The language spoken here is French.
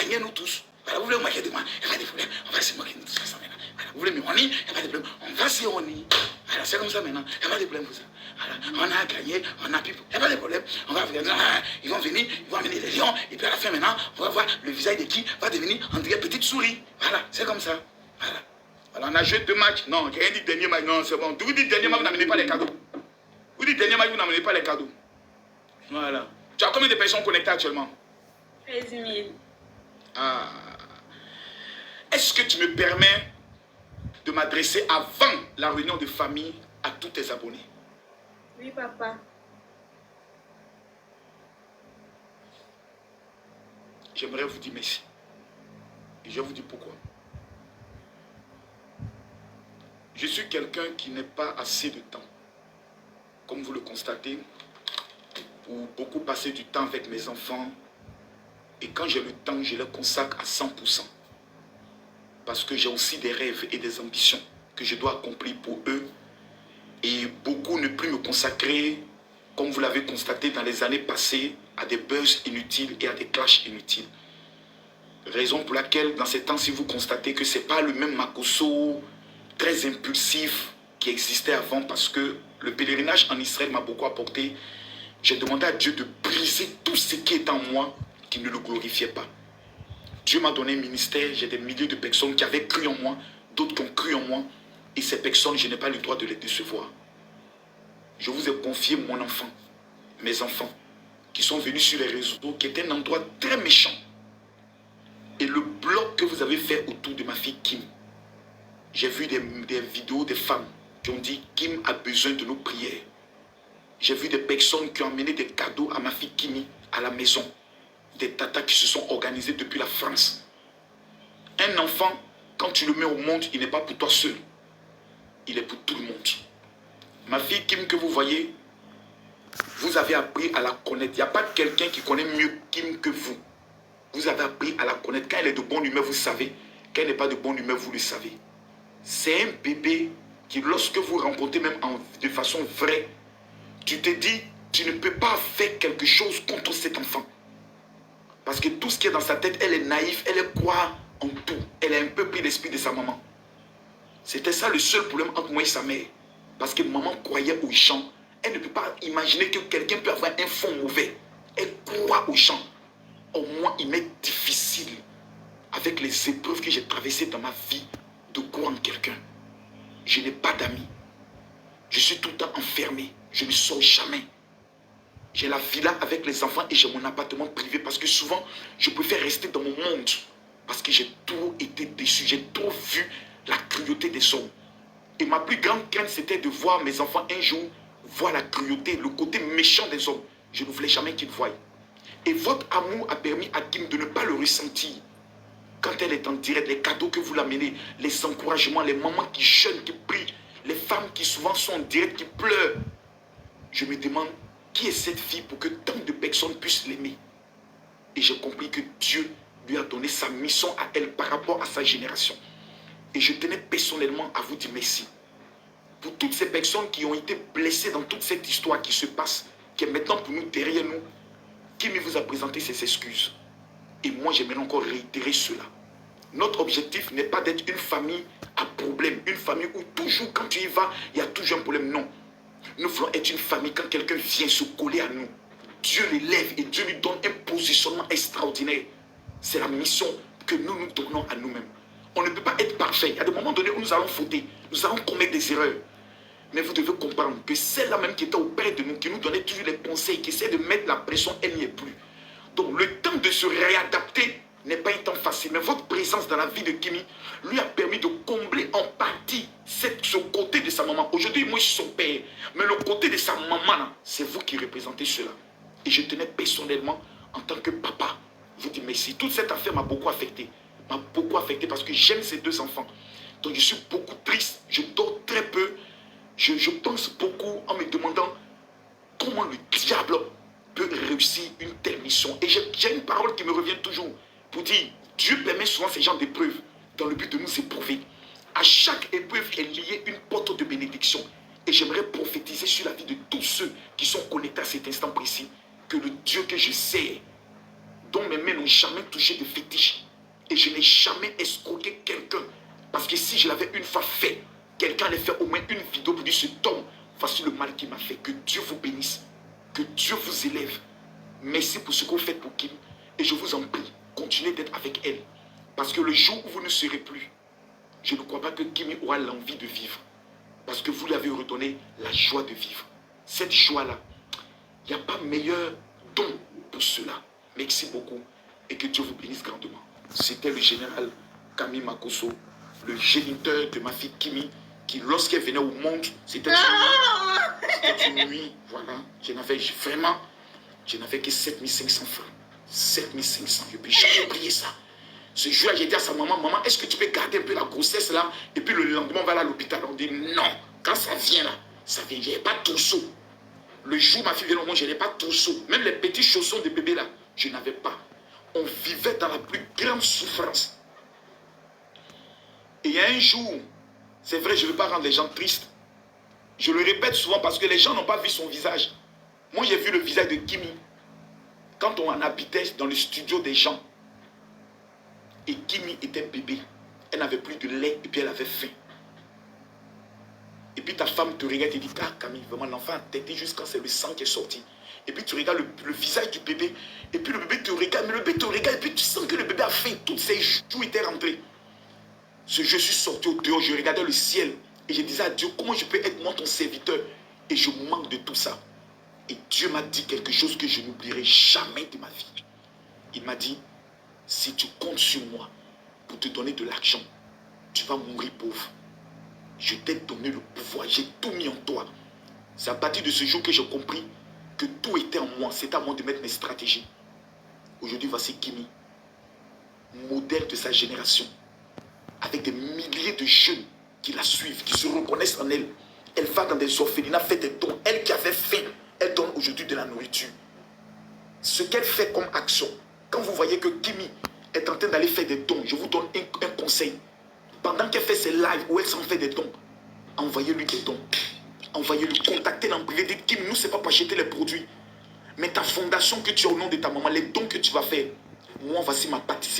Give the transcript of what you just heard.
gagner nous tous. Voilà, vous voulez moquer de moi, il n'y a pas de problème. On va se moquer de nous tous ensemble maintenant. Voilà, vous voulez me honner, il n'y a pas de problème. On va se honner. Voilà, c'est comme ça maintenant. Il n'y a pas de problème pour ça. Voilà, on a gagné, on a pu. Il n'y a pas de problème. On va regarder. Ils vont venir, ils vont amener les lions. Et puis à la fin maintenant, on va voir le visage de qui va devenir en petite souris. Voilà, c'est comme ça. Voilà. Alors on a joué 2 matchs. Non, j'ai rien dit dernier match. Non, c'est bon. Vous dites dernier match, vous n'amenez pas les cadeaux. Vous dites dernier match, vous n'amenez pas les cadeaux. Voilà. Tu as combien de personnes connectées actuellement? 13 000. Ah. Est-ce que tu me permets de m'adresser avant la réunion de famille à tous tes abonnés? Oui, papa. J'aimerais vous dire merci. Et je vais vous dire pourquoi. Je suis quelqu'un qui n'a pas assez de temps. Comme vous le constatez, pour beaucoup passer du temps avec mes enfants. Et quand j'ai le temps, je le consacre à 100%. Parce que j'ai aussi des rêves et des ambitions que je dois accomplir pour eux. Et beaucoup ne plus me consacrer, comme vous l'avez constaté dans les années passées, à des buzz inutiles et à des clashs inutiles. Raison pour laquelle, dans ces temps-ci, vous constatez que ce n'est pas le même Makosso très impulsif qui existait avant, parce que le pèlerinage en Israël m'a beaucoup apporté. J'ai demandé à Dieu de briser tout ce qui est en moi qui ne le glorifiait pas. Dieu m'a donné un ministère, j'ai des milliers de personnes qui avaient cru en moi, d'autres qui ont cru en moi, et ces personnes, je n'ai pas le droit de les décevoir. Je vous ai confié mon enfant, mes enfants, qui sont venus sur les réseaux, qui est un endroit très méchant. Et le bloc que vous avez fait autour de ma fille Kim, j'ai vu des vidéos des femmes qui ont dit Kim a besoin de nos prières. J'ai vu des personnes qui ont amené des cadeaux à ma fille Kimi à la maison. Des tatas qui se sont organisés depuis la France. Un enfant, quand tu le mets au monde, il n'est pas pour toi seul. Il est pour tout le monde. Ma fille Kim que vous voyez, vous avez appris à la connaître. Il n'y a pas quelqu'un qui connaît mieux Kim que vous. Vous avez appris à la connaître. Quand elle est de bonne humeur, vous savez. Quand elle n'est pas de bonne humeur, vous le savez. C'est un bébé qui, lorsque vous rencontrez même de façon vraie, tu te dis, tu ne peux pas faire quelque chose contre cet enfant. Parce que tout ce qui est dans sa tête, elle est naïve, elle croit en tout. Elle a un peu pris l'esprit de sa maman. C'était ça le seul problème entre moi et sa mère. Parce que maman croyait au chant. Elle ne peut pas imaginer que quelqu'un peut avoir un fond mauvais. Elle croit au chant. Au moins, il m'est difficile, avec les épreuves que j'ai traversées dans ma vie, de croire en quelqu'un. Je n'ai pas d'amis. Je suis tout le temps enfermé. Je ne sors jamais. J'ai la villa avec les enfants et j'ai mon appartement privé parce que souvent, je préfère rester dans mon monde. Parce que j'ai trop été déçu. J'ai trop vu la cruauté des hommes. Et ma plus grande crainte, c'était de voir mes enfants un jour voir la cruauté, le côté méchant des hommes. Je ne voulais jamais qu'ils voient. Et votre amour a permis à Kim de ne pas le ressentir. Quand elle est en direct, les cadeaux que vous l'amenez, les encouragements, les mamans qui jeûnent, qui prient, les femmes qui souvent sont en direct, qui pleurent. Je me demande, qui est cette fille pour que tant de personnes puissent l'aimer? Et j'ai compris que Dieu lui a donné sa mission à elle par rapport à sa génération. Et je tenais personnellement à vous dire merci. Pour toutes ces personnes qui ont été blessées dans toute cette histoire qui se passe, qui est maintenant pour nous, derrière nous, qui vous a présenté ses excuses. Et moi, j'aimerais encore réitérer cela. Notre objectif n'est pas d'être une famille à problème. Une famille où toujours, quand tu y vas, il y a toujours un problème. Non. Nous voulons être une famille quand quelqu'un vient se coller à nous. Dieu l'élève et Dieu lui donne un positionnement extraordinaire. C'est la mission que nous nous donnons à nous-mêmes. On ne peut pas être parfait. Il y a des moments donnés où nous allons fauter. Nous allons commettre des erreurs. Mais vous devez comprendre que celle-là même qui était auprès de nous, qui nous donnait toujours les conseils, qui essaie de mettre la pression, elle n'y est plus. Donc le temps de se réadapter n'est pas un temps facile. Mais votre présence dans la vie de Kimi lui a permis de combler en partie ce côté de sa maman. Aujourd'hui, moi je suis son père. Mais le côté de sa maman, c'est vous qui représentez cela. Et je tenais personnellement, en tant que papa, vous dire merci. Toute cette affaire m'a beaucoup affecté. M'a beaucoup affecté parce que j'aime ces 2 enfants. Donc je suis beaucoup triste. Je dors très peu. Je pense beaucoup en me demandant comment le diable peut réussir une telle mission. Et j'ai une parole qui me revient toujours pour dire, Dieu permet souvent ces genres d'épreuves dans le but de nous éprouver. À chaque épreuve est liée une porte de bénédiction. Et j'aimerais prophétiser sur la vie de tous ceux qui sont connectés à cet instant précis, que le Dieu que je sais dont mes mains n'ont jamais touché de fétiche. Et je n'ai jamais escroqué quelqu'un. Parce que si je l'avais une fois fait, quelqu'un allait faire au moins une vidéo pour dire cet homme, voici le mal qu'il m'a fait. Que Dieu vous bénisse. Que Dieu vous élève. Merci pour ce que vous faites pour Kim. Et je vous en prie, continuez d'être avec elle. Parce que le jour où vous ne serez plus, je ne crois pas que Kim aura l'envie de vivre. Parce que vous lui avez redonné la joie de vivre. Cette joie-là, il n'y a pas meilleur don pour cela. Merci beaucoup et que Dieu vous bénisse grandement. C'était le général Camille Makosso, le géniteur de ma fille Kimi, qui lorsqu'elle venait au monde, c'était une nuit, voilà. Je n'avais que 7500 francs. 7500, je ne peux jamais oublier ça. Ce jour-là, j'ai dit à sa maman, maman, est-ce que tu peux garder un peu la grossesse là? Et puis le lendemain, on va aller à l'hôpital. On dit non, quand ça vient là, ça vient, je n'ai pas de trousseau. Le jour où ma fille vient au monde, je n'ai pas de trousseau. Même les petits chaussons de bébé là, je n'avais pas. On vivait dans la plus grande souffrance. Et il y a un jour, c'est vrai, je ne veux pas rendre les gens tristes. Je le répète souvent parce que les gens n'ont pas vu son visage. Moi, j'ai vu le visage de Kimi. Quand on en habitait dans le studio des gens, et Kimi était bébé, elle n'avait plus de lait et puis elle avait faim. Et puis ta femme te regarde et te dit, ah Camille, vraiment l'enfant a tété jusqu'à c'est le sang qui est sorti. Et puis tu regardes le visage du bébé, et puis le bébé te regarde, mais le bébé te regarde, et puis tu sens que le bébé a faim, toutes ses joues étaient rentrées. Je suis sorti au dehors, je regardais le ciel, et je disais à Dieu, comment je peux être moi ton serviteur? Et je manque de tout ça. Et Dieu m'a dit quelque chose que je n'oublierai jamais de ma vie. Il m'a dit, si tu comptes sur moi pour te donner de l'argent, tu vas mourir pauvre. Je t'ai donné le pouvoir, j'ai tout mis en toi. C'est à partir de ce jour que j'ai compris que tout était en moi. C'est à moi de mettre mes stratégies. Aujourd'hui, voici Kimi, modèle de sa génération, avec des milliers de jeunes qui la suivent, qui se reconnaissent en elle. Elle va dans des orphelinats, fait des dons. Elle qui avait faim, elle donne aujourd'hui de la nourriture. Ce qu'elle fait comme action, quand vous voyez que Kimi est en train d'aller faire des dons, je vous donne un conseil. Pendant qu'elle fait ses lives où elle s'en fait des dons, envoyez-lui des dons. Envoyez-lui, contactez-la en privé. Dites, Kim, nous, ce n'est pas pour acheter les produits. Mais ta fondation que tu as au nom de ta maman, les dons que tu vas faire, moi, voici ma participation.